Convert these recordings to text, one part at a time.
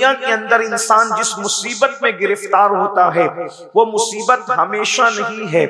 दुनिया के अंदर इंसान जिस मुसीबत में गिरफ्तार होता है वो मुसीबत हमेशा नहीं है,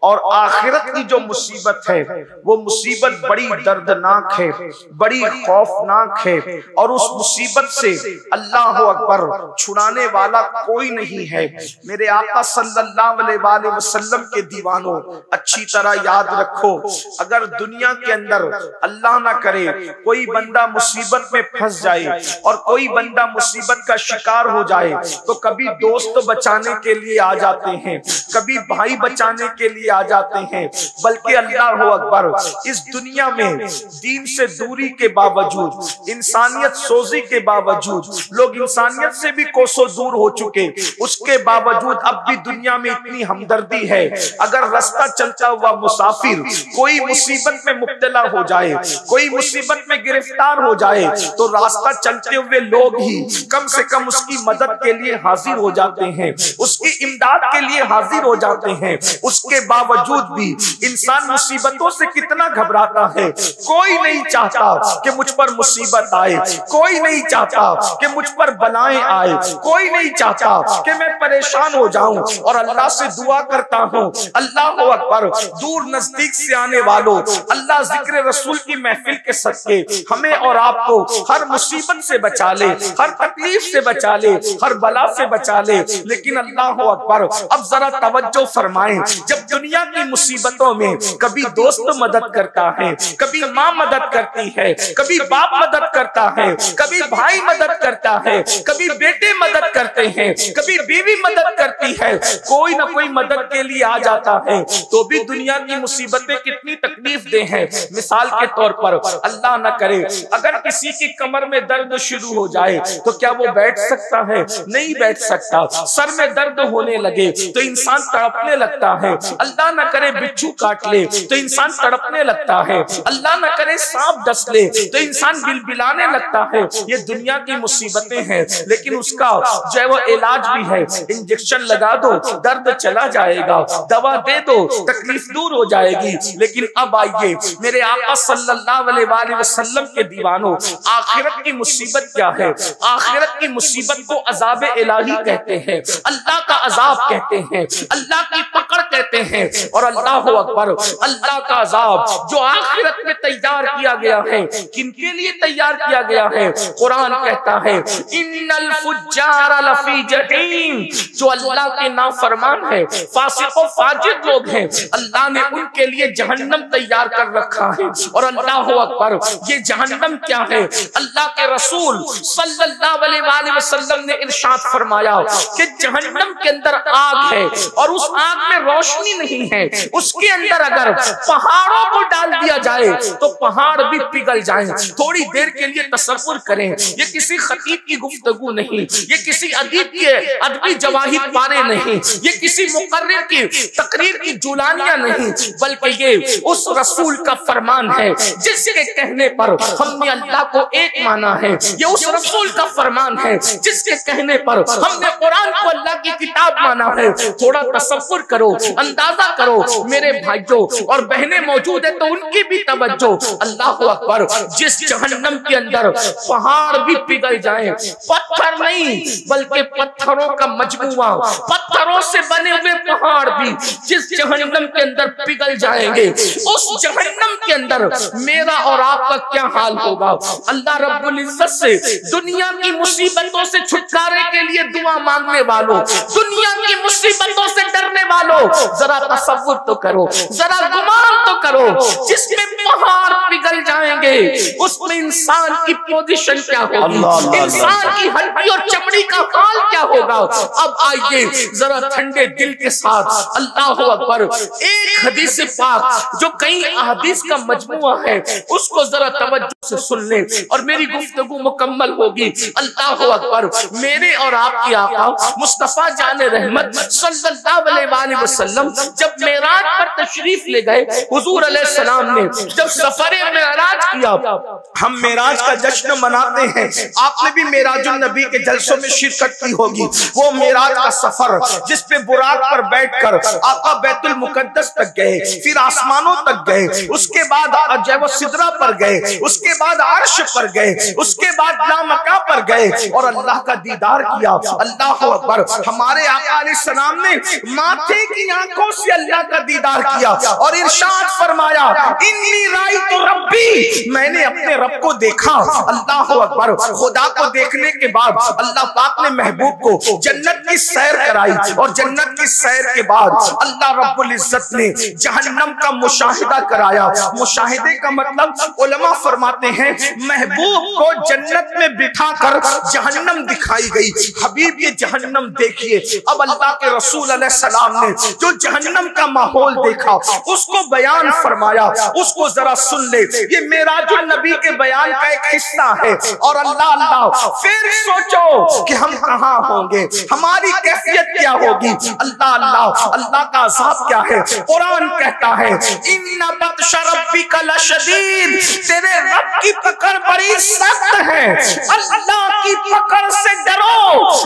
और आखिरत की जो मुसीबत है वो मुसीबत बड़ी दर्दनाक है, बड़ी खौफनाक है, और उस मुसीबत से अल्लाह अकबर छुड़ाने वाला कोई नहीं है। मेरे आका सल्लल्लाहु अलैहि वसल्लम के दीवानों, अच्छी तरह याद रखो, अगर दुनिया के अंदर अल्लाह ना करे कोई बंदा मुसीबत में फंस जाए और कोई बंदा मुसीबत का शिकार हो जाए तो कभी दोस्त बचाने के लिए आ जाते हैं, कभी भाई बचाने के लिए आ जाते हैं, बल्कि अल्लाह अकबर इस दुनिया में दीन से दूरी के बावजूद, इंसानियत सोजी के बावजूद, लोग इंसानियत से भी कोसों दूर हो चुके, उसके बावजूद अब भी दुनिया में इतनी हमदर्दी है। अगर रास्ता चलता हुआ मुसाफिर कोई मुसीबत में मुब्तला हो जाए, कोई मुसीबत में गिरफ्तार हो जाए, तो रास्ता चलते हुए लोग ही कम से कम उसकी मदद के लिए हाजिर हो जाते हैं, उसकी इमदाद के लिए हाजिर हो जाते हैं। उसके बावजूद भी इंसान मुसीबतों से कितना घबराता है। कोई नहीं चाहता कि मुझ पर मुसीबत आए, कोई नहीं चाहता कि मुझ पर बलाएं आए, कोई नहीं चाहता कि मैं परेशान हो जाऊं, और अल्लाह से दुआ करता हूं, अल्लाह अकबर दूर नजदीक से आने वालों, अल्लाह जिक्र रसूल की महफिल के सदके हमें और आपको हर मुसीबत से बचा ले, हर तकलीफ से बचा ले, हर बला से बचा ले। लेकिन अल्लाह अकबर अब जरा तवज्जो फरमाएं, जब दुनिया की मुसीबतों में कभी दोस्त मदद करता है, कभी माँ मदद करती है, कभी बाप मदद करता है, कभी भाई मदद करता है, कभी बेटे मदद करते हैं, कभी बीवी मदद करती है, कोई ना कोई मदद के लिए आ जाता है, तो भी दुनिया की मुसीबतें कितनी तकलीफ दे हैं। मिसाल के तौर पर अल्लाह न करे अगर किसी की कमर में दर्द शुरू हो जाए तो क्या वो बैठ सकता है? नहीं बैठ सकता। सर में दर्द होने लगे तो इंसान तड़पने लगता है। अल्लाह न करे बिच्छू काट ले तो इंसान तड़पने लगता है। अल्लाह न करे सांप डस ले तो इंसान बिलबिलाने लगता है। ये दुनिया की मुसीबतें हैं, लेकिन उसका जो है वो इलाज भी है। इंजेक्शन लगा दो दर्द चला जाएगा, दवा दे दो तकलीफ दूर हो जाएगी। लेकिन अब आइए मेरे आका सल्लल्लाहु अलैहि वसल्लम के दीवानों, आखिरत की मुसीबत क्या है? आखिरत की मुसीबत को अजाब इलाही कहते हैं, अल्लाह का अजाब कहते हैं, अल्लाह की पकड़ कहते हैं। और अल्लाह अकबर, अल्लाह का अजाब जो आखिरत में तैयार किया गया है, किनके लिए तैयार किया गया है? कुरान कहता है इन्नल फुज्जार लफी जहीम, जो अल्लाह के नाफरमान है, फासिक और फाजिर लोग हैं, अल्लाह ने उनके लिए जहन्नम तैयार कर रखा है। और अल्लाह अकबर, ये जहन्नम क्या है? अल्लाह के रसूल सल्लल्लाहु अलैहि वसल्लम ने इरशाद फरमाया कि जहन्नम के अंदर आग है और उस आग में रोशनी नहीं है। उसके अंदर अगर पहाड़ों को डाल दिया जाए तो पहाड़ भी पिघल जाएं। थोड़ी देर के लिए तसव्वुर करें, ये किसी खतीब की गुफ्तगू नहीं, ये किसी अदीब के अदबी जवाहिर पारे नहीं, ये किसी मुकर्रिर की तकरीर की जुलानियां नहीं, बल्कि ये उस रसूल का फरमान है जिसके कहने पर हमने अल्लाह को एक माना है। ये उस रसूल का फरमान है जिसके कहने पर हमने कुरान को अल्लाह की किताब माना है। थोड़ा तसव्वुर करो, अंदाजा करो मेरे भाइयों और बहनें मौजूद है तो उनकी भी तवज्जो। अल्लाह अकबर, जिस जहन्नम के अंदर पहाड़ भी पिघल जाए, पत्थर नहीं बल्कि पत्थरों का मजमुआ, पत्थरों से बने हुए पहाड़ भी जिस जहन्नम के अंदर पिघल जाएंगे, उस जहन्नम के अंदर मेरा और आपका क्या हाल होगा? अल्लाह रब्बुल इज्जत से दुनिया की मुसीबतों से छुटकारे के लिए दुआ मांगने वालों, दुनिया की मुसीबतों से डरने वालों, जरा तसव्वुर तो करो, जरा गुमान तो करो, जिसमें पहाड़ पिघल जाएंगे उसमें इंसान की पोजीशन क्या होगी, इंसान की हड्डी और चमड़ी का हाल क्या होगा? अब आइए जरा ठंडे दिल के साथ अल्लाह अकबर, एक हदीस पाक जो कई अहादीस का मजमुआ है उसको जरा तवज्जो से सुन ले और मेरी गुफ्तगू मुकम्मल होगी। अल्लाह अकबर, मेरे और आपकी आका मुस्तफा जाने रहमत सल्लल्लाहु अलैहि वसल्लम वसल्लम जब मेराज पर तशरीफ ले गए, हुजूर अलैहिस्सलाम ने जब सफरे मेराज किया, हम मेराज का जश्न मनाते हैं, आपने भी मेराजुल नबी के जलसों में शिरकत की होगी। वो मेराज का सफर जिस पे बुराक पर बैठकर आका बैतुल मुकद्दस तक गए, फिर आसमानों तक गए, उसके बाद जो वो सिदरा पर गए, उसके बाद अर्श पर गए, उसके बाद लामका पर गए और अल्लाह का दीदार किया। अल्लाह अकबर। हमारे आका अलैहिस्सलाम ने माथे की आंखों से अल्लाह का दीदार किया और इरशाद फरमाया, इन्नी राइतु रब्बी, मैंने अपने रब को देखा। अल्लाह अकबर। खुदा को देखने के बाद अल्लाह पाक ने महबूब को जन्नत की सैर कराई और जन्नत की सैर के बाद अल्लाह रब्बुल इज्जत ने जहन्नम का मुशाहिदा कराया। मुशाहिदे का मतलब उलमा फरमाते हैं महबूब को जन्नत में बिठाकर जहन्नम दिखाई गई। हबीब ये जहन्नम देखिए। अब अल्लाह के रसूल अलैहिस्सलाम ने जो जहन्नम का माहौल देखा उसको बयान फरमाया, उसको जरा सुन ले। ये मेराजुल नबी के बयान का एक हिस्सा है। और अल्लाह अल्लाह, फिर सोचो कि हम कहां होंगे, हमारी कैफियत क्या होगी। अल्लाह अल्लाह, अल्लाह का अज़ाब क्या है। कुरान कहता है, इन्ना बत्शा रब्बिका लशदीद, तेरे रब की पकड़ बड़ी सख्त है। अल्लाह की पकड़ से डरो,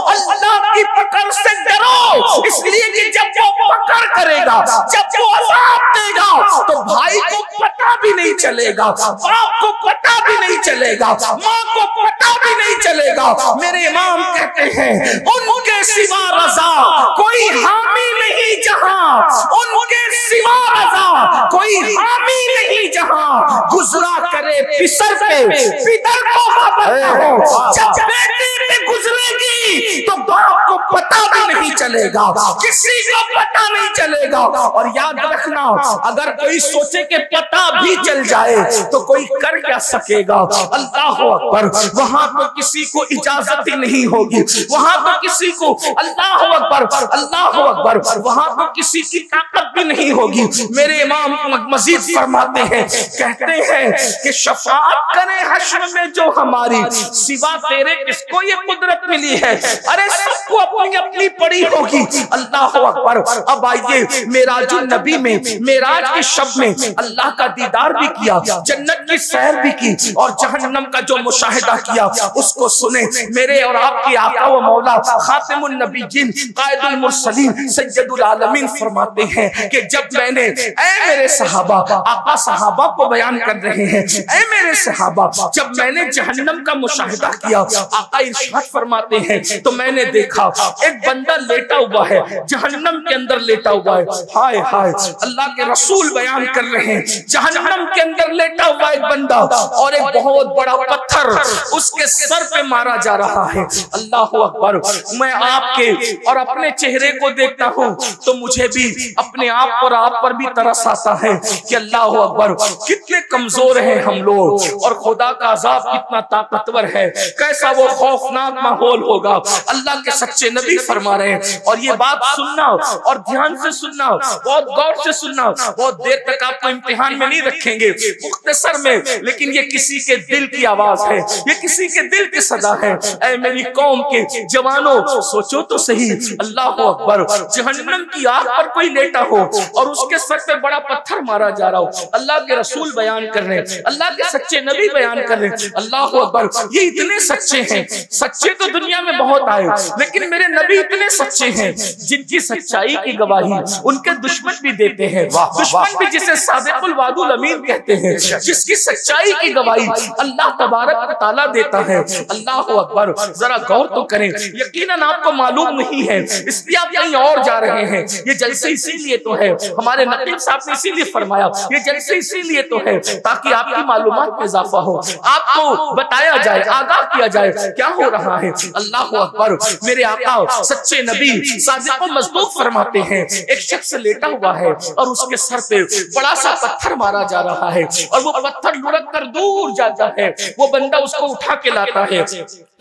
अल्लाह की पकड़ से डरो, इसलिए कि जब वो पकड़ करेगा, जब वो अज़ाब देगा तो भाई को पता भी नहीं चलेगा, बाप को पता भी नहीं चलेगा, माँ को पता भी नहीं चलेगा। मेरे इमाम कहते हैं, उनके सिवा रज़ा कोई हामी नहीं जहां, उनके सिवा रज़ा कोई हामी नहीं जहां। गुजरा करे पिसर पे, पितर को खबर न हो, जब बेटी पे गुजरेगी तो बाप को पता भी नहीं चलेगा, किसी को पता नहीं चलेगा। और याद रखना, अगर कोई सोचे कि पता भी चल जाए तो कोई कर क्या सकेगा। अल्लाह अकबर। वहां तो किसी को इजाजत ही नहीं होगी, वहां तो किसी को, अल्लाह अकबर अल्लाह अकबर, वहां तो किसी की ताकत भी नहीं होगी। मेरे इमाम मजीद फरमाते हैं, कहते हैं कि शफाअत करे हश्र में जो हमारी, सिवा तेरे किसको ये कुदरत मिली है। अरे सबको अपनी अपनी पड़ी होगी। अल्लाह अकबर। अब आइए मेराजुल नबी में, मेराज के शब में अल्लाह का दीदार भी किया, जन्नत की सैर भी की और जहन्नम का जो मुशाहिदा किया उसको सुने। मेरे और आपके आका व मौला खातिमुन नबीयीन कायदुल मुरसलीन सय्यदुल आलमीन फरमाते हैं कि जब मैंने, ऐ मेरे सहाबा, आका सहाबा को बयान कर रहे हैं, ऐ मेरे सहाबा, जब मैंने जहन्नम का मुशाहिदा किया, आका इरशाद फरमाते हैं, तो मैंने देखा एक बंदा लेटा हुआ है, जहन्नम के अंदर लेटा हुआ है। हाय हाय, अल्लाह के रसूल बयान कर रहे हैं, जहन्नम के अंदर लेटा हुआ एक बंदा और एक बहुत बड़ा पत्थर उसके सर पे मारा जा रहा है। अल्लाह अकबर। मैं आपके और अपने चेहरे को देखता हूँ तो मुझे भी अपने आप और आप पर भी तरस आता है कि अल्लाह अकबर, कितने कमजोर हैं हम लोग और खुदा का अज़ाब कितना ताकतवर है, कैसा वो खौफनाक माहौल होगा। अल्लाह के सच्चे नबी फरमा रहे हैं। और ये बात सुनना और ध्यान से सुनना, बहुत गौर से सुनना। बहुत देर तक आपको इम्तिहान में नहीं रखेंगे, मुख्तसर में, लेकिन ये किसी के दिल की आवाज है, ये किसी के दिल की सदा है। ऐ मेरी कौम के जवानों, सोचो तो सही। अल्लाह अकबर। जहन्नम की आग पर कोई लेटा हो और उसके सर पे बड़ा पत्थर मारा जा रहा हो। अल्लाह के रसूल बयान कर रहे हैं, अल्लाह के सच्चे नबी बयान कर रहे हैं। अल्लाह अकबर। ये इतने सच्चे हैं, सच्चे तो दुनिया में बहुत आए, लेकिन मेरे नबी इतने सच्चे हैं जिनकी सच्चाई की गवाही उनके दुश्मन भी देते हैं। दुश्मन भी जिसे सादिकुल वादुल अमीन कहते हैं, जिसकी सच्चाई की गवाही अल्लाह तबारक व तआला देता है। अल्लाह अकबर। जरा गौर तो करें, यकीनन आपको मालूम नहीं है, इसलिए आप कहीं और जा रहे हैं। ये जलसे इसीलिए तो है, हमारे नकीब साहब ने इसीलिए फरमाया, ये जलसे इसीलिए तो है ताकि आपकी मालूमात में इजाफा हो, आपको बताया जाए, आगाह किया जाए क्या हो रहा है। अल्लाह अकबर। मेरे आका सच्चे नबी सादिक मज़दूक फरमाते हैं, एक शख्स लेटा हुआ है और उसके सर पे बड़ा सा पत्थर मारा जा रहा है और वो पत्थर लुढ़क कर दूर जाता है। वो बंदा उसको उठा के लाता है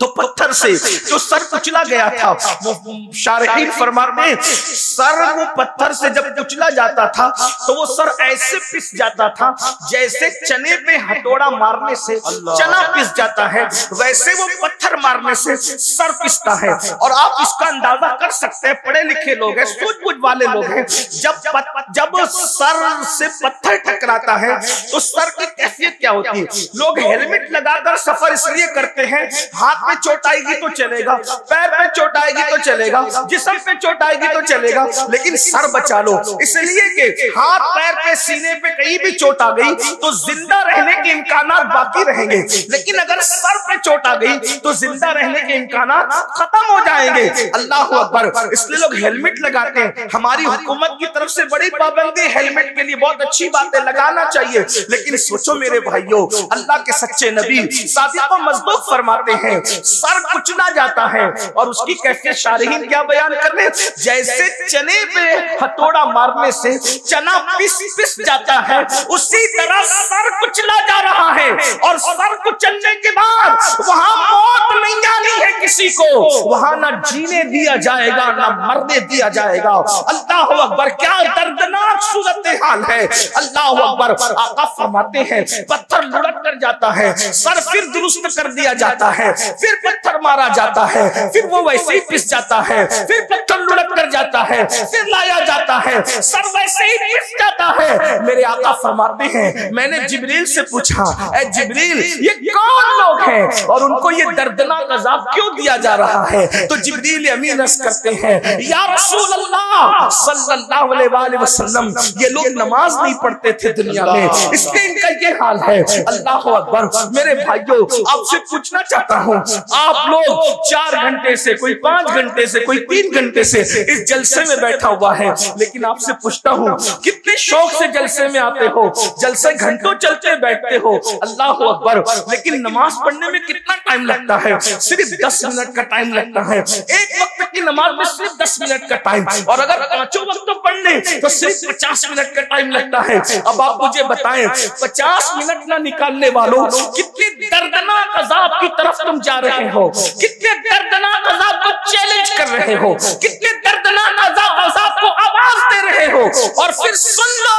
तो पत्थर से जो सर कुचला गया था, वो शारहीन फरमाते हैं, सर वो पत्थर से जब कुचला जाता था तो वो सर ऐसे पिस जाता था जैसे चने पे हथौड़ा मारने से चना पिस जाता है, वैसे वो पत्थर मारने से सर पिसता है। और आप इसका अंदाजा कर सकते हैं, पढ़े लिखे लोग हैं, सूझबूझ वाले लोग हैं। जब सर से पत्थर टकराता है तो सर की कैफियत क्या होती है? लोग हेलमेट लगाकर सफर इसलिए करते हैं, हाथ पे चोट आएगी तो चलेगा, पैर पे चोट आएगी तो चलेगा, जिस्म पे चोट आएगी तो चलेगा, लेकिन सर बचा लो। इसलिए कि हाथ पैर पे सीने पे कहीं भी चोट आ गई तो जिंदा रहने के इम्कानात बाकी रहेंगे, लेकिन अगर सर पे चोट आ गई तो जिंदा रहने के इम्कानात खत्म हो जाएंगे। अल्लाह अकबर। इसलिए लोग हेलमेट लगाते हैं। हमारी हुकूमत की तरफ से बड़ी पाबंदी हेलमेट के लिए, बहुत अच्छी बात है, लगाना चाहिए। लेकिन सोचो मेरे भाइयों, अल्लाह के सच्चे नबी सादिक व मज़दूक फरमाते हैं सर कुचला जाता है और उसकी कैफियत शारहीन क्या बयान कर रहे हैं? जैसे चने पे हथौड़ा मारने से चना पिस जाता है, उसी तरह सर कुचला जा रहा है। और सर कुचलने के बाद वहां मौत नहीं आनी है किसी को, वहां ना जीने दिया जाएगा ना मरने दिया जाएगा। अल्लाह अकबर, क्या दर्दनाक सूरत हाल है। अल्लाह अकबर। आका फरमाते हैं पत्थर लुढ़क कर जाता है, सर फिर दुरुस्त कर दिया जाता है, फिर पत्थर मारा जाता है, फिर वो वैसे ही पिस जाता है, फिर पत्थर लुढ़क कर जाता है, फिर लाया जाता है, सर वैसे ही पिस जाता है। मेरे आका फरमाते हैं मैंने जिब्रील से पूछा, ऐ जिब्रील ये कौन लोग हैं और उनको ये दर्दनाक अजाब क्यों दिया जा रहा है? तो जिब्रील अमीन अर्ज़ करते हैं या रसूल अल्लाह सल्लल्लाहु अलैहि वसल्लम, ये लोग नमाज नहीं पढ़ते थे दुनिया में, इसलिए इनका ये हाल है। अल्लाह अकबर। मेरे भाइयों, आपसे पूछना चाहता हूँ, आप लोग 4 घंटे से, कोई 5 घंटे से, कोई 3 घंटे से इस जलसे में बैठा हुआ है, लेकिन आपसे पूछता हूँ कितने शौक से जलसे में आते हो, जलसे घंटों चलते बैठते हो। अल्लाह अकबर। लेकिन नमाज पढ़ने में कितना टाइम लगता है? सिर्फ 10 मिनट का टाइम लगता है। एक वक्त की नमाज में सिर्फ 10 मिनट का टाइम, और अगर 5 वक्त पढ़ने तो सिर्फ 50 मिनट का टाइम लगता है। अब आप मुझे बताएं, 50 मिनट ना निकालने वालों, कितने दर्दनाक अजाब की तरफ तुम जा रहे हो, कितने दर्दनाक अजाब को चैलेंज कर रहे हो, कितने दर्दनाक अजाब को आवाज दे रहे हो। और फिर सुन लो,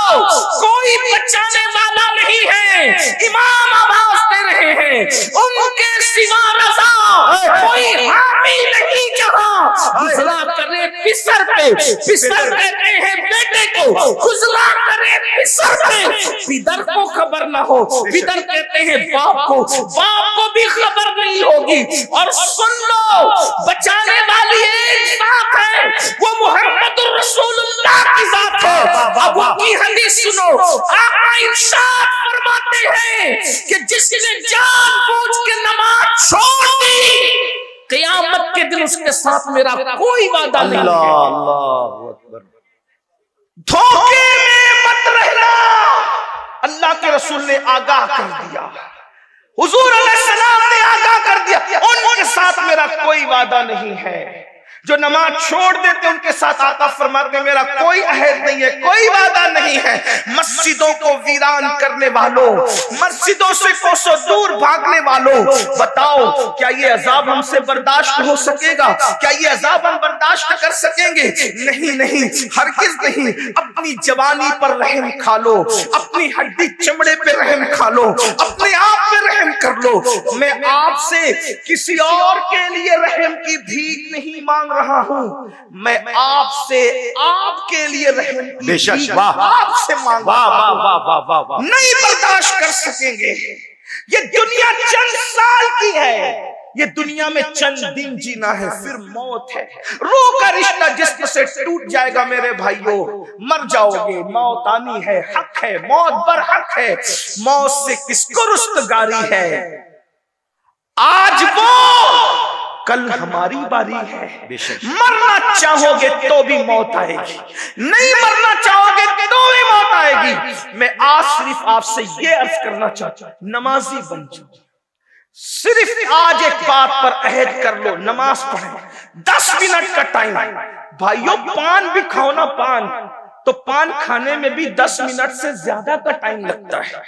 कोई बचाने वाला नहीं है, इमाम आवाज दे रहे हैं, उनके सिवा रज़ा कोई हामी नहीं जहां। गुज़रा करे पिसर पे, पिसर कहते हैं बेटे को, गुज़रा करे पिसर पे, पिदर को खबर ना हो, पिदर कहते हैं बाप को, बाप को भी खबर नहीं होगी। और सुन लो, बचाने वाली एक बात है, वो मुहम्मदुर रसूलुल्लाह की जात है। अब उनकी हदीस सुनो, आका इरशाद फरमाते हैं कि जिसने जानबूझ के नमाज छोड़ दी, क़यामत के दिन उसके साथ मेरा कोई वादा नहीं है। अल्लाह अकबर। धोखे में मत रहना, अल्लाह के रसूल ने आगाह कर दिया, हुजूर अलैहिस्सलाम ने आगाह कर दिया, उनके साथ मेरा कोई वादा नहीं है। जो नमाज छोड़ देते उनके साथ आका फरमाते मेरा कोई अहद नहीं है, कोई वादा नहीं है। मस्जिदों को वीरान करने वालों, मस्जिदों से कोसों दूर भागने वालों, बताओ क्या ये अजाब हमसे बर्दाश्त हो सकेगा? क्या ये अजाब हम बर्दाश्त कर सकेंगे? नहीं नहीं, हरगिज नहीं। अपनी जवानी पर रहम खा लो, अपनी हड्डी चमड़े पे रहम खा लो, अपने आप पे रहम कर लो। मैं आपसे किसी और के लिए रहम की भीख नहीं मांग रहा हूं, मैं आपसे आपके लिए रहम की भीख आपसे मांग रहा हूं। नहीं बर्दाश्त कर सकेंगे। ये दुनिया चंद साल की है, ये दुनिया में चंद दिन जीना है, फिर मौत है। रूह का रिश्ता जिस्म से टूट जाएगा मेरे भाइयों, मर जाओगे, मौत आनी है, हक है, मौत बर हक है। मौत से किसको रुस्तगारी है? आज वो, कल हमारी बारी है। मरना चाहोगे तो भी मौत आएगी, नहीं मरना चाहोगे तो भी मौत आएगी। मैं आज सिर्फ आपसे ये अर्ज करना चाहता हूं, नमाजी बन जाओ। सिर्फ आज एक बात पर अहद कर लो, नमाज पढ़े। 10 मिनट का टाइम। भाइयों, पान भी खाओ ना, पान तो पान खाने में भी 10 मिनट से ज्यादा का टाइम लगता है।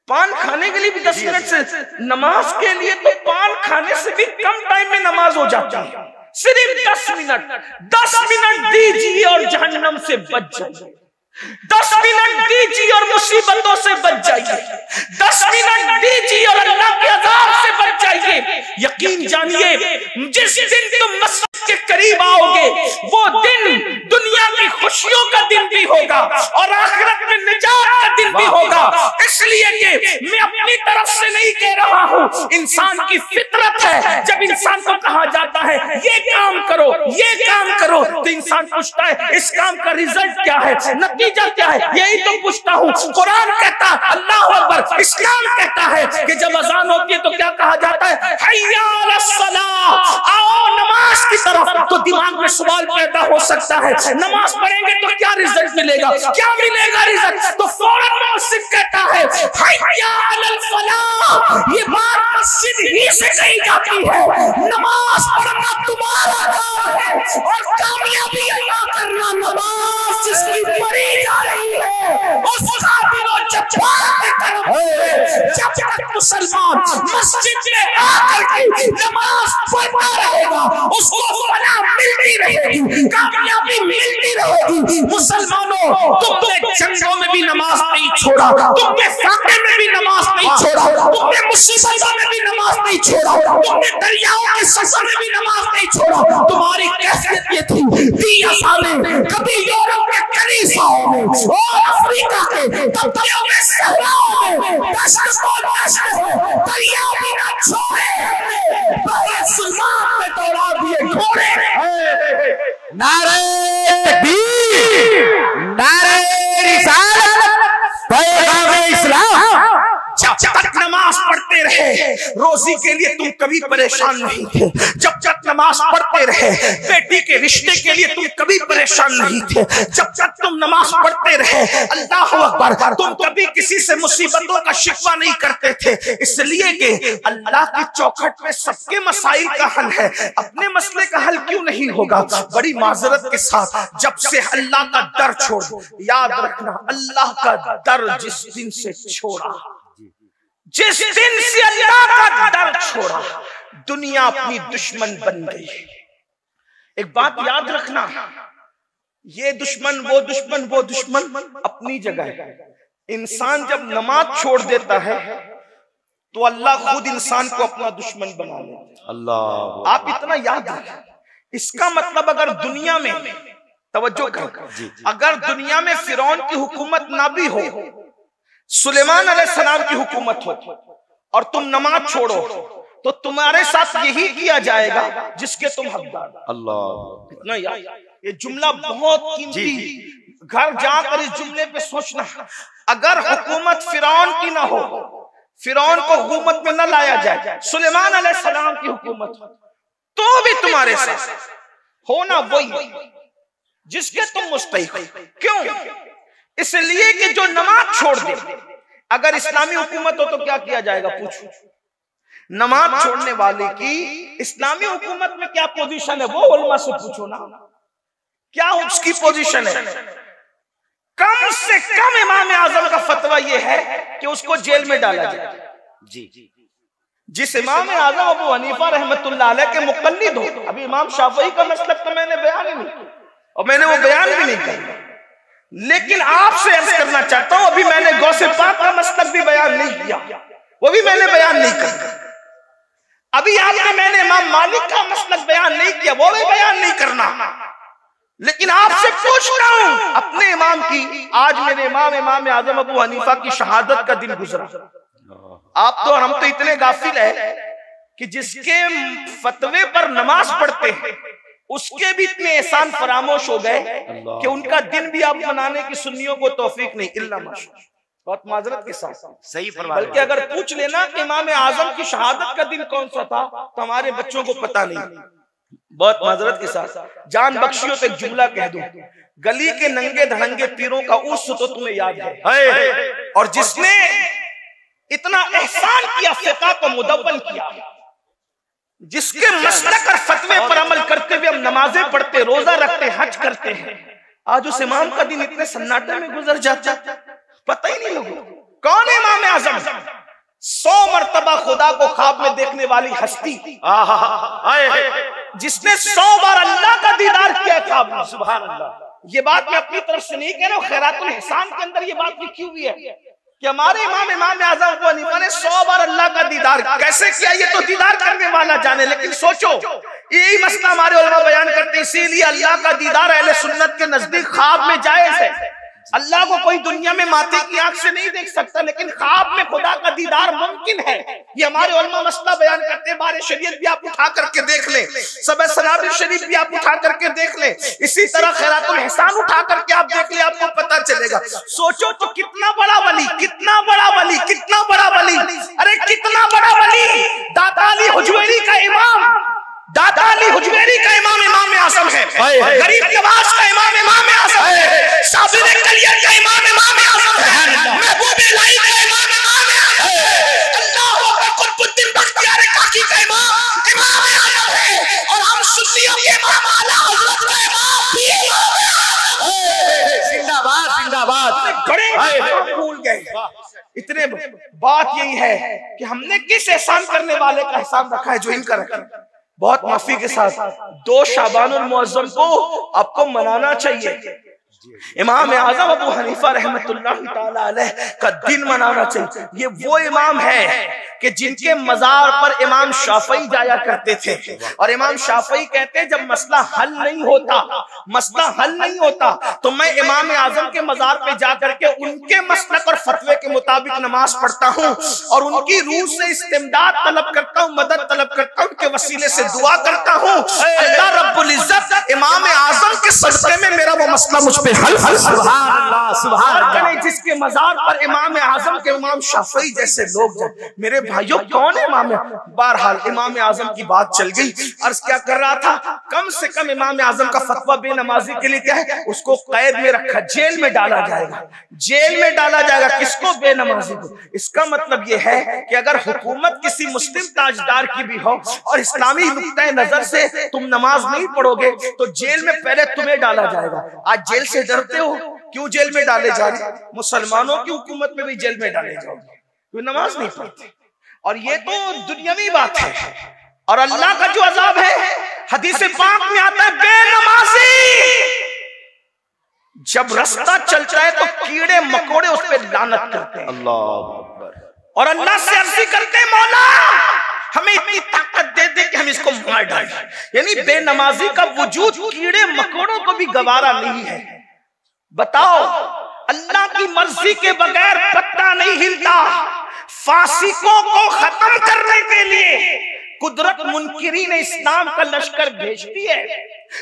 पान खाने के लिए भी 10 मिनट से, नमाज के लिए तो पान खाने से भी कम टाइम में नमाज हो जाती है। सिर्फ 10 मिनट, 10 मिनट दीजिए और जहन्नम से बच जाइए। 10 मिनट दीजिए और मुसीबतों से बच जाइए। 10 मिनट दीजिए और अल्लाह के अज़ाब से बच जाइए। यकीन जानिए, जिस दिन तुम मस्जिद के करीब आओगे, वो दिन दुनिया की खुशियों का दिन भी होगा और आखिरत में निजात का दिन भी होगा। इसलिए कि मैं अपनी तरफ से नहीं कह रहा हूँ, इंसान की फितरत है। जब इंसान को कहा जाता है ये काम करो, ये काम करो, तो इंसान पूछता है इस काम का रिजल्ट क्या है, नतीजा क्या है, यही तो पूछता हूँ। कुरान कहता है अल्लाह अकबर, इस्लाम कहता है कि जब अजान होती है तो क्या कहा जाता है, हय्या अलस सलाह, आओ नमाज की तरफ। तो दिमाग में सवाल पैदा हो सकता है नमाज पढ़ेंगे तो क्या रिजल्ट मिलेगा, क्या मिलेगा रिजल्ट? तो फौरन मस्जिद कहता है हय्या अलल फलाह। ये बात मस्जिद ही से कही जाती है। नमाज पढ़ना तुम्हारा काम है और कामयाबी अल्लाह करना। नमाज जिसकी पढ़ी जा रही है उसका दिलो जब तक मुसलमान मस्जिद में आकर के नमाज पढ़ता रहेगा उसको फलाह मिलती रहेगी, कामयाबी मिलती रहेगी। मुसलमानों, तुमने जंगों में भी नमाज नहीं छोड़ा, तुमने फाके में भी नमाज नहीं छोड़ा, तुमने मुसीबतों में भी नमाज नहीं छोड़ा, तुमने दरियाओं के सफर में भी नमाज नहीं छोड़ा। तुम्हारी कैफियत ये थी, कभी यूरोप के कलीसियाओं में और अफ्रीका के तबतियों में सहराओं में दश्त दरियाओं भी ना छोड़े, सुल्तान में दौड़ा दिए घोड़े। नारे तकबीर, नारे रिसालत, पैगाम इस्लाम। जब तक नमाज पढ़ते रहे रोजी के लिए तुम कभी परेशान नहीं थे। जब तक नमाज पढ़ते रहे बेटी के रिश्ते के लिए तुम कभी परेशान नहीं थे। जब तक तुम नमाज पढ़ते रहे अल्लाह अकबर, तुम कभी किसी से मुसीबतों का शिकवा नहीं करते थे। इसलिए कि अल्लाह की चौखट में सबके मसाइल का हल है, अपने मसले का हल क्यों नहीं होगा? बड़ी माजरत के साथ जब से अल्लाह का डर छोड़, याद रखना अल्लाह का डर जिस दिन से छोड़ा, जिस दिन से अल्लाह का डर छोड़ा, दुनिया अपनी दुश्मन बन गई। एक बात याद रखना, ये दुश्मन वो दुश्मन वो दुश्मन अपनी जगह है। इंसान जब नमाज छोड़ देता है तो अल्लाह खुद इंसान को अपना दुश्मन बना लेता है। अल्लाह, आप इतना याद रखें। इसका मतलब अगर दुनिया में, तवज्जो करें, अगर दुनिया में फिरौन की हुकूमत ना भी हो, सुलेमान अलैहिस्सलाम की हुकूमत हो और तुम नमाज छोड़ो तो तुम्हारे साथ यही किया जाएगा जिसके तुम हकदार। अल्लाह, इतना याद, ये जुमला बहुत कीमती, घर जाकर इस जुमले पे सोचना। अगर हुकूमत फिरौन की ना हो, फिरौन को हुकूमत में न लाया जाए, सुलेमान अलैहिस्सलाम की हुकूमत तो भी तुम्हारे साथ होना वही जिसके तुम मुस्तहिक हो। क्यों? इसलिए कि जो नमाज छोड़ दे, अगर इस्लामी हुकूमत हो तो क्या किया जाएगा? पूछो। नमाज छोड़ने वाले की इस्लामी हुकूमत में क्या पोजीशन है वो उलमा से पूछो ना, क्या उसकी पोजीशन है? कम से कम इमाम आजम का फतवा यह है कि उसको जेल में डाला जाए। जी, जिस इमाम आजम अबू हनीफा रहमतुल्लाह अलैह के मुक़ल्लिद हो, अभी इमाम शाफ़िई का मसलक तो मैंने बयान ही नहीं किया और मैंने वो बयान भी नहीं किया, लेकिन आपसे अर्ज करना चाहता हूं, अभी मैंने गौसे पाक का मसलक भी बयान नहीं किया, वो भी मैंने बयान नहीं किया। अभी आपने मैंने इमाम मालिक का मसलक बयान नहीं किया, वो भी बयान नहीं करना। लेकिन आपसे पूछता हूं अपने इमाम की, आज मेरे इमाम आजम अबू हनीफा की शहादत का दिन गुजरा। आप तो हम तो इतने गाफिल है कि जिसके फतवे पर नमाज पढ़ते हैं उसके भी इतने एहसान फरामोश हो गए कि उनका दिन भी आप मनाने की सुन्नियों को तौफीक नहीं, इल्ला माशाअल्लाह। बहुत माजरत के साथ सही फरमाया। बल्कि अगर पूछ लेना कि इमाम आजम की शहादत का दिन कौन सा था तो हमारे बच्चों को पता नहीं। बहुत माजरत के साथ जान बख्शियों पे एक जुमला कह दूं, गली के नंगे धड़ंगे पीरों का उर्स तो तुम्हें याद है, और जिसने इतना एहसान किया, फिक़ह को मुदव्वन किया, जिसके मसलक और फतवे पर अमल करते हुए हम नमाजें पढ़ते, रोजा रखते, हज करते हैं, आज उस इमाम का दिन इतने सन्नाटे में गुजर जाता, पता ही नहीं लोगों को। कौन है इमाम आजम? 100 मरतबा खुदा को ख्वाब में देखने वाली हस्ती, जिसने 100 बार अल्लाह का दीदार किया ख्वाब में। सुभान अल्लाह। ये बात मैं अपनी तरफ से नहीं कह रहा हूँ, खैरातुल एहसान के अंदर ये बात लिखी हुई है कि हमारे इमाम आजम अबू हनीफा ने 100 बार अल्लाह का दीदार कैसे किया, ये तो दीदार करने वाला जाने। लेकिन सोचो यही मसला हमारे उलमा बयान करते हैं। इसीलिए अल्लाह का दीदार अहले सुन्नत के नजदीक ख्वाब में जायज है। अल्लाह को कोई दुनिया में माथे की आंख से नहीं देख सकता, लेकिन ख्वाब में खुदा का दीदार मुमकिन है। ये हमारे उलमा मसला बयान करते हैं। बारे शरीयत भी आप उठा करके देख लें, सबे सनाबिल शरीफ भी आप उठा करके देख लें, इसी तरह खैरातुल एहसान उठा करके आप देख लें, आपको पता चलेगा। सोचो तो कितना बड़ा वली, कितना बड़ा वली, कितना बड़ा वली, अरे कितना बड़ा वली, दाता अली हुजवेरी का इमाम, दाता अली हुजवेरी का इमाम इमाम आज़म है, गरीब नवाज का इमाम इमाम आज़म है, साबिर कलियर का इमाम इमाम आज़म है, महबूब इलाही का इमाम इमाम आज़म है, अल्लाह अकबर कुतुबुद्दीन बख्तियार काकी का इमाम इमाम आज़म है, और हम सुन्नियों के इमाम आला हज़रत का इमाम भी इमाम है। जिंदाबाद जिंदाबाद। बड़े भूल गए। इतने बात यही है कि हमने किस एहसान करने वाले का एहसान रखा है जो इनका रखा। बहुत माफी के साथ 2 शाबानुल मुअज्जम को आपको मनाना चाहिए। इमाम आज़म अबू हनीफा रहमतुल्लाह ताला अलैह का दिन मनाना चाहिए। ये वो इमाम है कि जिनके मजार पर इमाम शाफई जाया करते थे, और इमाम शाफई कहते हैं जब मसला हल नहीं होता तो मैं इमाम आज़म के मजार पे जा करके उनके मसलक और फतवे के मुताबिक नमाज पढ़ता हूँ और उनकी रूह से इस्तिमदाद तलब करता हूँ, मदद तलब करता हूँ, उनके वसीले से दुआ करता हूँ। अल्लाह रब्बुल इज्जत इमाम आज़म के सदक़े में मेरा वो मसला मुझ पे हल। सुभान अल्लाह सुभान अल्लाह। जिसके मजार पर इमाम आज़म के इमाम शाफई जैसे लोग जाए। मेरे भाइयों कौन है इमाम? बहरहाल इमाम आज़म की बात चल गई। अर्ज क्या कर रहा था, कम से कम इमाम आज़म का फतवा बेनमाजी के लिए क्या है, उसको कैद में रखा, जेल में डाला जाएगा, जेल में डाला जाएगा। किसको? बेनमाजी को। इसका मतलब ये है कि अगर हुकूमत किसी मुस्लिम ताजदार की भी हो और इस्लामी नुक्ता नजर से तुम नमाज नहीं पढ़ोगे तो जेल में पहले तुम्हें डाला जाएगा। आज जेल से डरते हो, क्यों जेल में डाले जा रहे? मुसलमानों की हुकूमत में भी जेल में डाले जाओगे, तो नमाज नहीं पढ़ते। और ये तो दुनियावी बात है। और अल्लाह का जो अजाब है, हदीस पाक में आता है, बेनमाजी जब रास्ता चलता है तो कीड़े मकोड़े उस पर लानत करते हैं। अल्लाह अकबर। और अल्लाह से अर्जी करते हैं, मौला हमें इतनी ताकत दे दे कि हम इसको मार डालें। यानी बेनमाजी का वजूद कीड़े मकोड़ों को भी गवारा नहीं है। बताओ, अल्लाह की मर्जी के बगैर पत्ता नहीं हिलता। फासिकों को खत्म करने के लिए कुदरत मुनकिरीन इस्लाम का लश्कर भेजती है,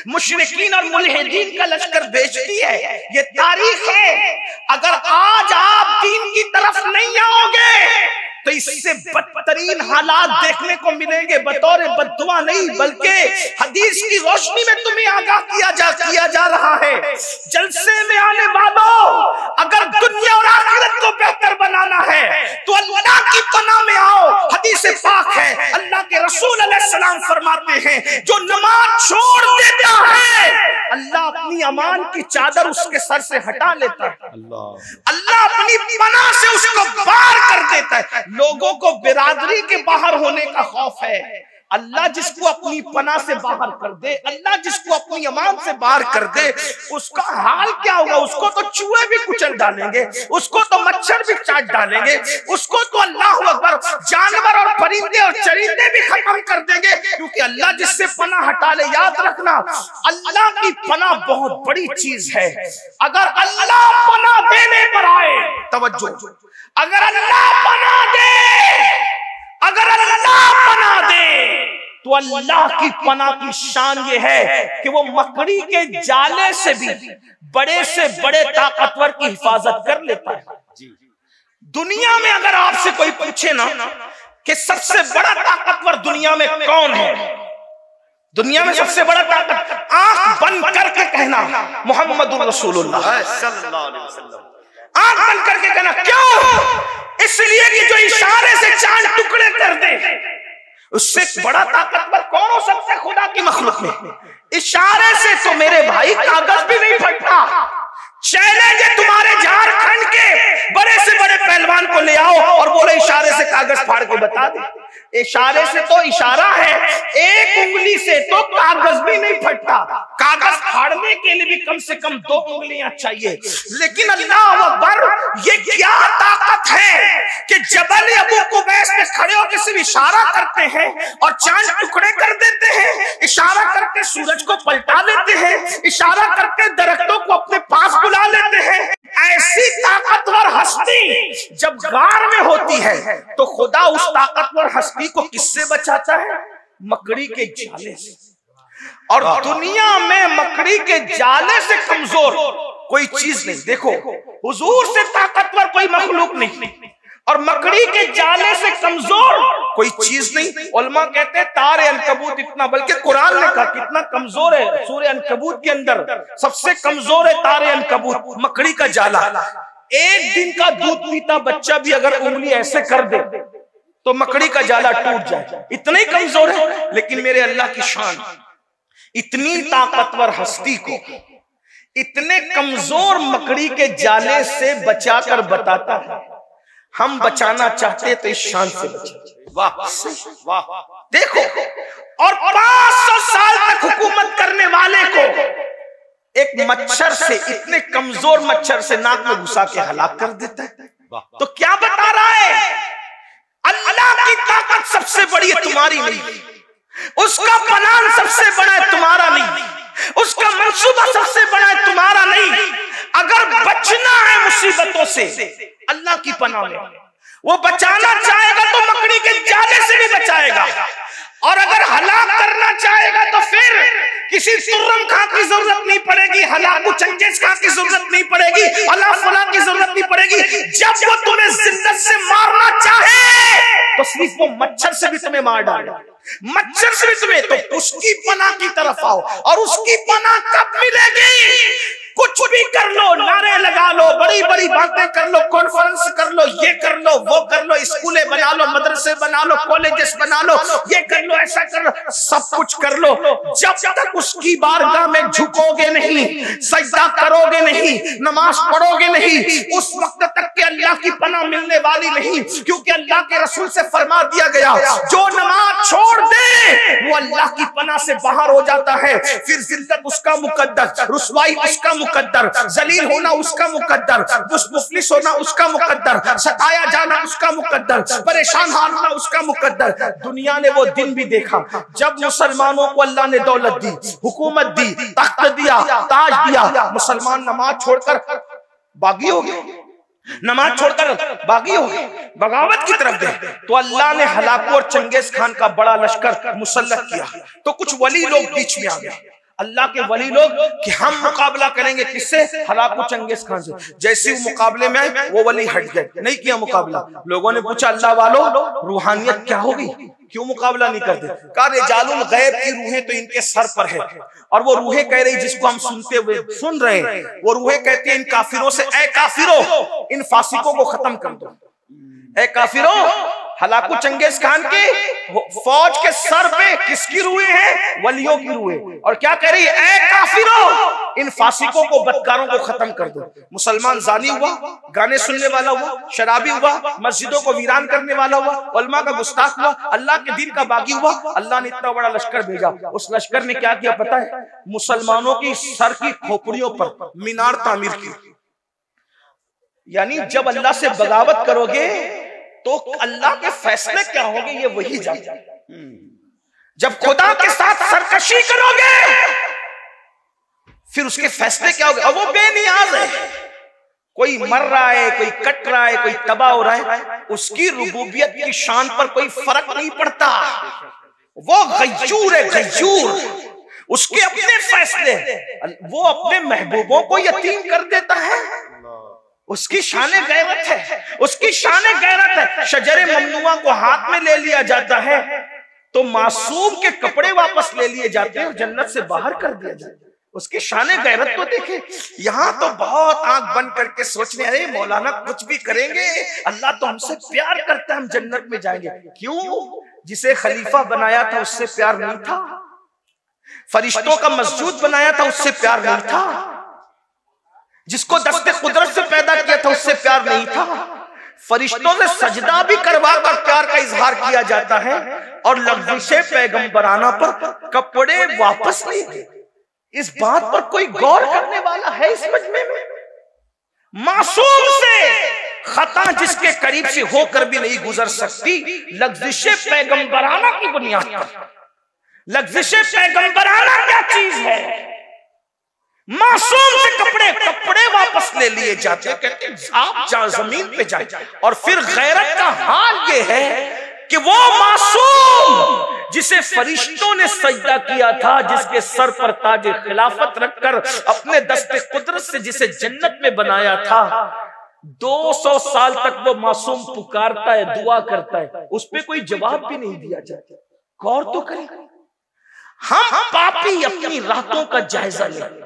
मुशरिकीन और मुल्हिदीन का लश्कर भेजती है। ये तारीख है। अगर आज आप दीन की तरफ नहीं आओगे तो इससे बदतरीन हालात देखने को मिलेंगे। बतौर बद्दुआ नहीं बल्कि हदीस की रोशनी में तुम्हें आगाह किया जा रहा है। जलसे में आने वालों, अगर दुनिया और आखिरत को बेहतर बनाना है तो अल्लाह की पनाह में आओ। हदीस पाक है, अल्लाह के रसूल अलैहिस्सलाम फरमाते हैं, जो नमाज छोड़ देता है अल्लाह अपनी अमान की चादर उसके सर से हटा लेता है। अल्लाह अपनी पनाह से उसको बाहर कर देता है। लोगों को बिरादरी के बाहर होने का खौफ है। अल्लाह जिसको अपनी पनाह से बाहर कर दे, अल्लाह जिसको अपनी अमान से बाहर कर दे, उसका हाल क्या होगा? उसको तो चूहे भी कुचल डालेंगे, उसको तो मच्छर भी चाट डालेंगे, उसको तो अल्लाह अकबर जानवर और परिंदे और चरिंदे भी खत्म कर देंगे। क्योंकि अल्लाह जिससे पनाह हटा ले, याद रखना अल्लाह की पनाह बहुत बड़ी चीज है। अगर अल्लाह पनाह देने पर आए, तवज्जो, अगर अल्लाह पनाह दे, अगर अल्लाह पनाह दे तो अल्लाह की पनाह की शान ये है कि वो मकड़ी के जाले से भी बड़े से बड़े ताकतवर की हिफाजत कर लेता है। दुनिया में अगर आपसे कोई पूछे ना कि सबसे बड़ा ताकतवर दुनिया में कौन है, दुनिया में सबसे बड़ा ताकत, आंख बंद करके कहना मोहम्मदुर रसूलुल्लाह सल्लल्लाहु अलैहि वसल्लम। आंख बंद करके कहना। क्यों? इसलिए कि जो इशारे से चांद टुकड़े कर दे, उससे बड़ा ताकतवर कौन हो सकता है खुदा की मखलूक में? इशारे से तो मेरे भाई कागज भी नहीं फटता। चैलेंज है तुम्हारे झारखंड के बड़े से बड़े पहलवान को ले आओ और बोले इशारे से कागज फाड़ के बता दे। इशारे से तो इशारा है, एक उंगली से तो कागज भी नहीं फटता। कागज फाड़ने के लिए भी कम से कम 2 उंगलियां चाहिए। लेकिन अल्लाह अकबर, ये क्या ताकत है कि जबल अबू कुबैस में खड़े होकर सिर्फ इशारा करते हैं और चांद टुकड़े कर देते हैं, इशारा करके सूरज को पलटा लेते हैं, इशारा करके दरख्तों को अपने पास बुला लेते हैं। ऐसी ताकतवर हस्ती जब गार में होती है तो खुदा उस ताकतवर हस्ती को किससे बचाता है? मकड़ी के जाले से। और दुनिया में मकड़ी के जाले से कमजोर कोई चीज नहीं। देखो, हुजूर से ताकतवर कोई मखलूक नहीं और मकड़ी के जाले से कमजोर कोई चीज नहीं। उलमा कहते हैं तारे अनकबूत इतना, बल्कि कुरान ने कहा कितना कमजोर है। सूरह अनकबूत के अंदर सबसे कमजोर है तारे अनकबूत, मकड़ी का जाला। एक दिन का दूध पीता बच्चा भी अगर उंगली ऐसे कर दे तो मकड़ी का जाला टूट जाए, इतना ही कमजोर है। लेकिन मेरे अल्लाह की शान, इतनी ताकतवर हस्ती को इतने कमजोर मकड़ी के जाले से बचाकर बताता है। हम बचाना चाहते तो इस शान से बचाते। वाह वाह, देखो। और 500 साल तक हुकूमत करने वाले को एक मच्छर से, इतने कमजोर मच्छर से नाक में घुसा के हलाक कर देता है। तो क्या बता रहा है? अल्लाह की ताकत सबसे बड़ी है, तुम्हारी नहीं। उसका प्लान सबसे बड़ा है, तुम्हारा नहीं। उसका मंसूबा सबसे बड़ा है, तुम्हारा नहीं। अगर बचना है मुसीबतों से, अल्लाह की पनाह में। वो बचाना चाहेगा तो मकड़ी के जाले से भी बचाएगा, और अगर हलाक करना चाहेगा तो फिर किसी तुर्रम खां की जरूरत नहीं पड़ेगी, हलाकू चंगेज खां की जरूरत नहीं पड़ेगी, अल्लाह फला की जरूरत नहीं पड़ेगी। जब वो तुम्हें जिल्लत से मारना चाहे तो सिर्फ वो मच्छर से भी तुम्हें मार डालेगा, मच्छर से भी तुम्हें। तो उसकी पनाह की तरफ आओ। और उसकी पनाह कब मिलेगी? कुछ भी कर लो, नारे लगा लो, बड़ी बड़ी बातें कर लो, कॉन्फ्रेंस कर लो, ये कर लो, वो कर लो, स्कूलें बना लो, मदरसे बना लो, कॉलेजेस बना लो, ये कर लो, ऐसा कर लो, सब कुछ कर लो। जब तक उसकी बारगाह में झुकोगे नहीं, सजदा करोगे नहीं, नमाज पढ़ोगे नहीं, उस वक्त तक के अल्लाह की पनाह मिलने वाली नहीं। क्योंकि अल्लाह के रसूल से फरमा दिया गया, जो नमाज छोड़ दे वो अल्लाह की पनाह से बाहर हो जाता है। फिर जिल्लत उसका मुकद्दर, रुसवाई उसका मुकद्दर, जलील होना उसका मुकद्दर, मुफलिस होना उसका मुकद्दर, सताया जाना उसका मुकद्दर, परेशान होना उसका मुकद्दर। दुनिया ने वो दिन भी देखा जब मुसलमानों को अल्लाह ने दौलत दी, हुकूमत दी, तख्त दिया, ताज दिया, मुसलमान नमाज छोड़कर बागी हो गए, नमाज छोड़कर बागी हो गए, बगावत की तरफ गए। तो अल्लाह ने हलाकू और चंगेज खान का बड़ा लश्कर मुसल्लत किया। तो कुछ वली लोग बीच में आ गए, अल्लाह के वली लोग, कि हम मुकाबला करेंगे किससे? हलाकू चंगेज खान से। जैसे वो मुकाबले में आए वो वली हट गए, नहीं किया मुकाबला। लोगों ने पूछा, अल्लाह वालों रूहानियत क्या होगी, क्यों मुकाबला नहीं करते? कहा रिजालुल गैब की रूहें तो इनके सर पर है, और वो रूहें कह रही जिसको हम सुन रहे हैं, वो रूहें कहती है इन काफिरों से, ए काफिरों, इन फासिकों को खत्म कर दो। ए काफिरों, हलाकू चंगेज खान के फौज के सर पे किसकी रूहें हैं? वलियों की रूहें। और क्या कह रही है? ए काफिरों, इन फासिकों को, बदकारों को खत्म कर दो। मुसलमान जानी हुआ, गाने सुनने वाला हुआ, शराबी हुआ, मस्जिदों को वीरान करने वाला हुआ, उलमा का गुस्ताख हुआ, अल्लाह के दिन का बागी हुआ। अल्लाह ने इतना बड़ा लश्कर भेजा। उस लश्कर ने क्या किया पता है? मुसलमानों की सर की खोपड़ियों पर मीनार तामीर की। यानी जब अल्लाह से बगावत करोगे तो अल्लाह के फैसले क्या होंगे ये वही जानता है। जब खुदा के साथ सरकशी करोगे फिर उसके फैसले क्या होंगे। और वो बेनियाज है, कोई मर रहा है, कोई कट रहा है, कोई तबाह हो रहा है, उसकी रुबूबियत की शान पर कोई फर्क नहीं पड़ता। वो गय्यूर है, गय्यूर। उसके अपने फैसले, वो अपने महबूबों को यतीम कर देता है। उसकी शाने गैरत है, उसकी शाने गैरत है। शजरे ममनुआ को हाथ में ले लिया जाता है तो मासूम के कपड़े वापस ले लिए जाते हैं और जन्नत से बाहर कर दिया जाता है। उसकी शाने गैरत तो देखे। यहाँ तो बहुत आंख बंद करके सोचने, अरे मौलाना कुछ भी करेंगे, अल्लाह तो हमसे प्यार करता है, हम जन्नत में जाएंगे। क्यों? जिसे खलीफा बनाया था उससे प्यार नहीं था, फरिश्तों का मस्जूद बनाया था उससे प्यार नहीं था, जिसको दस्ते कुदरत से पैदा किया था उससे प्यार नहीं था, फरिश्तों से सजदा भी करवा कर प्यार का इजहार किया जाता है, और लफ्ज़े पैगंबराना पर कपड़े वापस नहीं। इस बात पर कोई गौर करने वाला है इस मजमे में? मासूम से खता जिसके करीब से होकर भी नहीं गुजर सकती, लफ्ज़े पैगंबराना की बुनियाद पर। लफ्ज़े पैगंबराना क्या चीज है? मासूम से कपड़े वापस ले लिए जाते, कहते आप जमीन पे जाए। और फिर गैरत का हाल ये है कि वो मासूम जिसे फरिश्तों ने सजदा किया था, जिसके सर पर ताज खिलाफत रखकर अपने दस्ते कुदरत से जिसे जन्नत में बनाया था, 200 साल तक वो मासूम पुकारता है, दुआ करता है, उस पर कोई जवाब भी नहीं दिया जाता। गौर तो करें, हम पापी अपनी रातों का जायजा लें,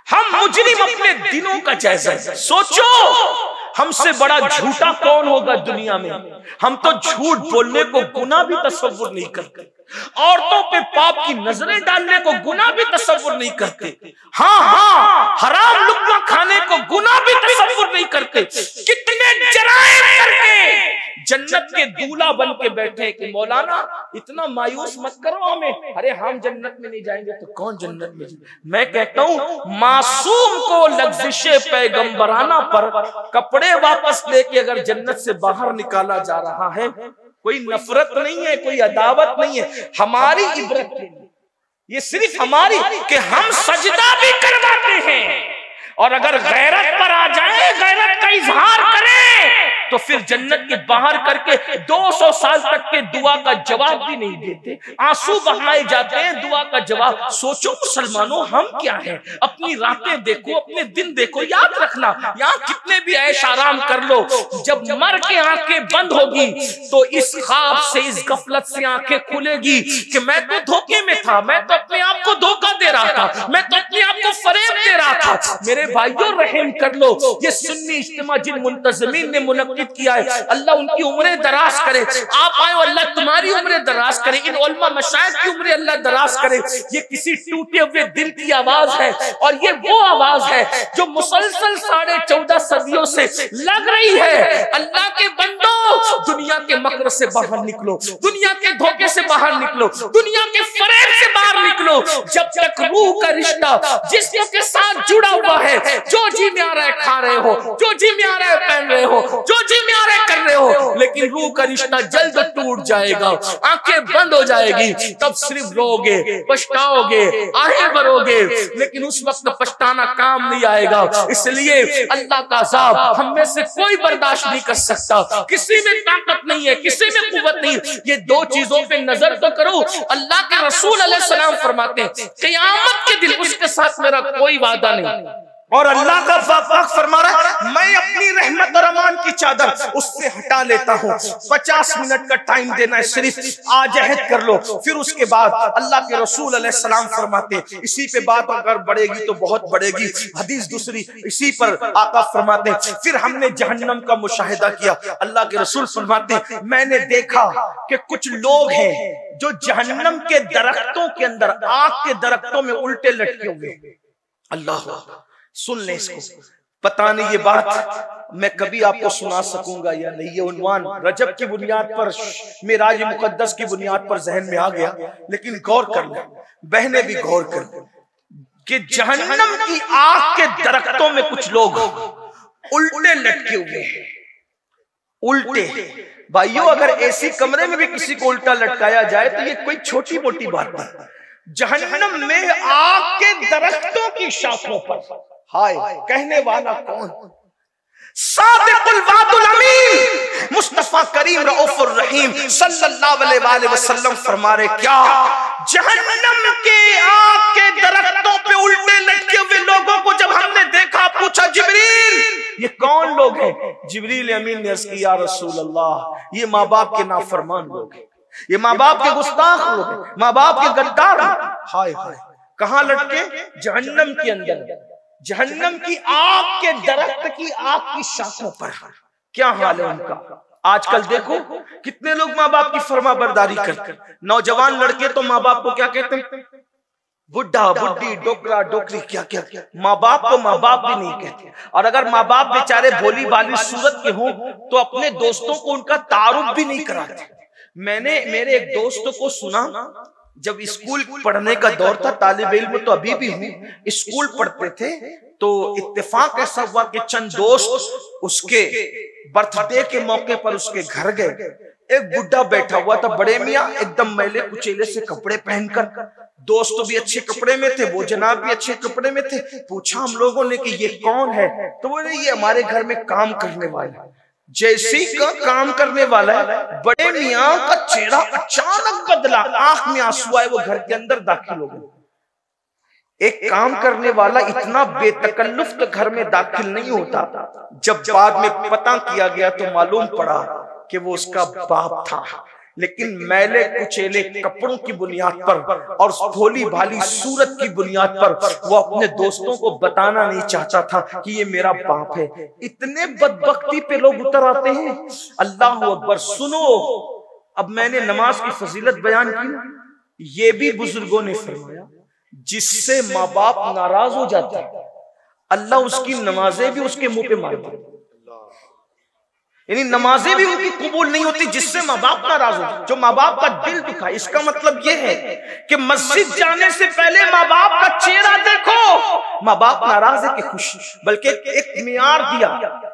हम मुजरिम अपने दिनों का जायजा लें। सोचो हमसे बड़ा झूठा कौन होगा दुनिया में? हम तो झूठ बोलने को गुनाह भी तसव्वुर नहीं करते, औरतों पे पाप की नजरें डालने को गुनाह भी तसव्वुर नहीं करते, हाँ हराम लुक्मा खाने को गुनाह भी तसव्वुर नहीं करते। कितने जराइम करके जन्नत के दूल्हा बन के बैठे कि मौलाना इतना मायूस मत करो हमें, अरे हम जन्नत में नहीं जाएंगे तो कौन जन्नत में जाएंगे। मैं कहता हूं मासूम को लफ्ज़े पैगंबराना पर कपड़े वापस लेके अगर जन्नत से बाहर निकाला जा रहा है, कोई नफरत नहीं है, कोई अदावत नहीं है, हमारी इबरत के लिए ये सिर्फ हमारी कि हम सजदा भी करवाते हैं, और अगर गैरत पर आ जाए, गैरत का इजहार करें, तो फिर जन्नत के बाहर करके 200 साल तक के दुआ का जवाब भी नहीं देते, आंसू बहाए जाते हैं दुआ का जवाब। सोचो मुसलमानों, हम क्या है? अपनी रातें देखो, अपने दिन देखो। याद रखना, यहाँ कितने भी ऐश आराम कर लो, जब मर के आंखें बंद होगी तो इस ख्वाब से, इस गफलत से आंखें खुलेगी कि मैं तो धोखे में था, मैं तो अपने आप को धोखा दे रहा था, मैं तो अपने आप को फरेब दे रहा था। मेरे भाइयों रहम कर लो, ये सुन्नी इज्तिमा जिन मुंतज़मीन ने मुनक्किद किया है, अल्लाह उनकी उम्रें दराज करे। आप आए, अल्लाह तुम्हारी उम्रें दराज करे, इन उलमा मशाइख की उम्रें अल्लाह दराज करे। ये किसी टूटे हुए दिल की आवाज है, और ये वो आवाज है जो मुसलसल 14.5 सदियों से लग रही है। अल्लाह के बंदो, दुनिया के मकर से बाहर निकलो, दुनिया के धोखे से बाहर निकलो, दुनिया के फरेब से बाहर निकलो। जब तक रूह का रिश्ता जिस्म के साथ जुड़ा हुआ है, जो जी में आ रहा है खा रहे हो, जो जी में आ रहा है पहन रहे हो, जो जी में आ रहा है कर रहे हो, लेकिन रूह का रिश्ता जल्द टूट जाएगा, आंखें बंद हो जाएगी, तब सिर्फ रोगे, पछताओगे, आहें भरोगे, लेकिन उस वक्त पछताना काम नहीं आएगा। इसलिए अल्लाह का अज़ाब हम में से कोई बर्दाश्त नहीं कर सकता, किसी में ताकत नहीं है, किसी में कुव्वत नहीं। ये दो चीजों पे नजर तो करो। अल्लाह के रसूल अलैहिस्सलाम फरमाते हैं क़यामत के दिन उसके साथ मेरा कोई वादा नहीं, और अल्लाह का पाक फरमा रहा है मैं अपनी रहमत और अमान की चादर उससे हटा लेता हूँ। 50 मिनट का टाइम देना है, सिर्फ आजहद कर लो। फिर उसके बाद अल्लाह के रसूल अलैहिस्सलाम फरमाते हैं, इसी पे बात अगर बढ़ेगी तो बहुत बढ़ेगी। हदीस दूसरी इसी पर आका फरमाते हैं, फिर हमने जहन्नम का मुशाहिदा किया। अल्लाह के रसूल फरमाते हैं मैंने देखा कि कुछ लोग हैं जो जहन्नम के दरख्तों के अंदर, आग के दरख्तों में उल्टे लटके हुए। अल्लाह, सुन ले इसको। पता नहीं ये बात मैं कभी आपको सुना सकूंगा या नहीं। ये उन्वान रजब की बुनियाद पर, मेराज मुकद्दस की बुनियाद पर जहन में आ गया, लेकिन गौर कर लो, बहने भी गौर कर लो कि जहन्नम की आग के दरख्तों में कुछ लोग उल्टे लटके हुए हैं। उल्टे भाइयों, अगर ऐसी कमरे में भी किसी को उल्टा लटकाया जाए तो ये कोई छोटी मोटी बात नहीं। जहन्नम में आग के दरख्तों की शाखों पर, हाय कहने वाला कौन? सादिकुल वादुल अमीन मुस्तफा करीम रऊफुर रहीम सल्लल्लाहु अलैहि वसल्लम फरमा रहे, क्या जहन्नम के आग के दरख्तों पे उल्टे लटके हुए लोगों को जब हमने देखा, पूछा जिब्रील ये कौन लोग हैं? जिब्रील अमीन ने अर्ज़ की या रसूल अल्लाह, ये माँ बाप के नाफरमान लोग हैं, ये माँ बाप के गुस्ताख लोग हैं, माँ बाप के गद्दार। हाय हाय, कहाँ लटके? जहन्नम के अंदर, जहन्नम की आग के दरख्त की आग की शाखों पर। क्या हाल है उनका? आजकल देखो कितने लोग माँ बाप की फरमा बरदारी करते। नौजवान लड़के तो माँ बाप को क्या कहते हैं? बुढ़ा बुढ़ी डोकरा डोकरी क्या क्या माँ बाप को माँ बाप भी नहीं कहते। और अगर माँ बाप बेचारे भोली भाली सूरत के हों तो अपने दोस्तों को उनका तारुफ भी नहीं कराते। मैंने मेरे एक दोस्त को सुना, जब स्कूल पढ़ने का दौर था, तालिब इल्म तो अभी भी हूँ, स्कूल पढ़ते थे, तो इत्तेफाक ऐसा हुआ कि चंद दोस्त उसके बर्थडे के मौके पर उसके घर गए। एक बुढ़ा बैठा हुआ था, बड़े मियाँ, एकदम मैले कुचेले से कपड़े पहनकर। दोस्त भी अच्छे कपड़े में थे, वो जनाब भी अच्छे कपड़े में थे। पूछा हम लोगों ने कि ये कौन है, तो बोले ये हमारे घर में काम करने वाला है। जैसे का काम करने वाला है, बड़े मियाँ का चेहरा अचानक बदला, आंख में आंसू आए, वो घर के अंदर दाखिल हो गए। एक काम करने वाला इतना बेतकल्लुफ तो घर में दाखिल नहीं होता। जब बाद में पता किया गया तो मालूम पड़ा कि वो उसका बाप था। लेकिन मैले कुचेले कपड़ों की बुनियाद पर और भोली भाली सूरत की बुनियाद पर वो अपने दोस्तों को बताना नहीं चाहता था कि ये मेरा बाप है। इतने बदबख्ती पे लोग उतर आते हैं। अल्लाह अकबर। सुनो, अब मैंने नमाज की फजीलत बयान की, ये भी बुजुर्गों ने फरमाया जिससे माँ बाप नाराज हो जाता है अल्लाह उसकी नमाजें भी उसके मुंह पे मार देता, यानी नमाजें भी उनकी कबूल नहीं होती जिससे माँ बाप नाराज हो, जो माँ बाप का दिल दुखा। इसका मतलब यह है कि मस्जिद जाने से पहले माँ बाप का चेहरा देखो। माँ बाप नाराज है कि खुश, बल्कि एक मियार दिया,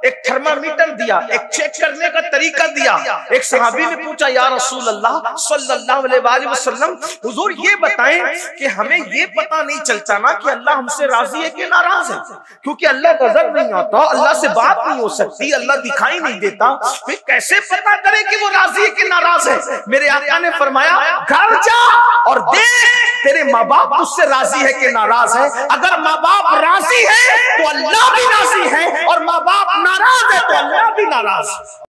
एक थर्मामीटर दिया, एक चेक करने का तरीका दिया। एक सहाबी ने पूछा, या रसूल अल्लाह सल्लल्लाहु अलैहि वसल्लम, हुजूर ये बताएं कि हमें ये पता नहीं चलता ना कि अल्लाह हमसे राजी है कि नाराज है, क्योंकि अल्लाह गजब नहीं आता, अल्लाह से बात नहीं हो सकती, अल्लाह दिखाई नहीं देता, फिर कैसे पता करे कि वो राजी है कि नाराज है। मेरे आका ने फरमाया, घर जा और देख तेरे माँ बाप तुझसे राजी है कि नाराज है। अगर माँ बाप राजी है तो अल्लाह भी राजी है, और माँ बाप नाराज है तो अल्लाह भी नाराज है।